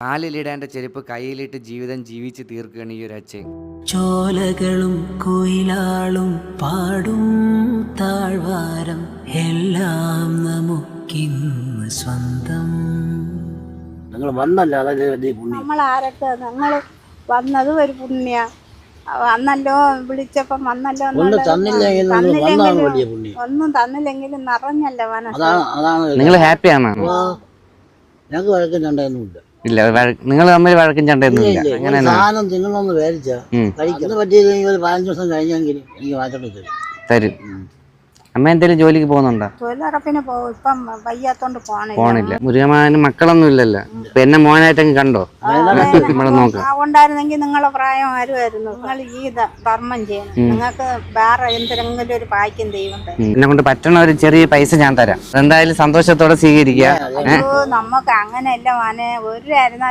കാലിലിടേണ്ട ചെരുപ്പ് കയ്യിലിട്ട് ജീവിതം ജീവിച്ച് തീർക്കുകയാണ് ഈ ഒരു അച്ഛൻ. ചോലകളും കുയിലാളും പാടും താഴ്വാരം എല്ലാം നമുക്കിന്ന് സ്വന്തം. നിങ്ങൾ വന്നല്ല അതല്ലേ വലിയ പുണ്യം. നമ്മൾ ആരൊക്കെ നിങ്ങൾ വന്നത് ഒരു പുണ്യ. വന്നല്ലോ വിളിച്ചപ്പം വന്നല്ലോ ഒന്നും തന്നില്ലെങ്കിൽ നിങ്ങൾ വന്നതാണ് വലിയ പുണ്യം. ഒന്നും തന്നില്ലെങ്കിലും നിറഞ്ഞല്ല മനസ്സ്. അതാണ് നിങ്ങൾ ഹാപ്പിയാണോ? ഞങ്ങൾക്ക് വഴക്കം ചണ്ടയൊന്നുമില്ല. ഇല്ല, നിങ്ങൾ തമ്മിൽ വഴക്കും ചണ്ടയൊന്നും ഇല്ല. അങ്ങനെ സാധനം തിന്നണമെന്ന് വിചാരിച്ചാ കഴിക്കാൻ പറ്റിയില്ലെങ്കിൽ ഒരു 15 ദിവസം കഴിഞ്ഞെങ്കിൽ എനിക്ക് മാറ്റേണ്ടി തരും. അമ്മ എന്തെങ്കിലും ജോലിക്ക് പോകുന്നുണ്ടോ? തൊഴിലുറപ്പിന് പോകും. ഇപ്പം വയ്യാത്തോണ്ട് പോണില്ല. മുരുകമാന് മക്കളൊന്നും ഇല്ലല്ലോ. ഇപ്പൊ എന്നെ മോനായിട്ടെങ്കിൽ കണ്ടോ നമ്മളെ നോക്കാം. ഉണ്ടായിരുന്നെങ്കിൽ നിങ്ങളെ പ്രായം ആരുമായിരുന്നു. നിങ്ങൾ ഈ ധർമ്മം ചെയ്യണം. നിങ്ങൾക്ക് വേറെ എന്തെങ്കിലും ഒരു ഭാഗ്യം ദൈവം തരും. എന്നെ കൊണ്ട് പറ്റണ ഒരു ചെറിയ പൈസ ഞാൻ തരാം. എന്തായാലും സന്തോഷത്തോടെ സ്വീകരിക്കുക. നമുക്ക് അങ്ങനെയല്ല മോനെ. ഒരു ആയിരുന്നാലും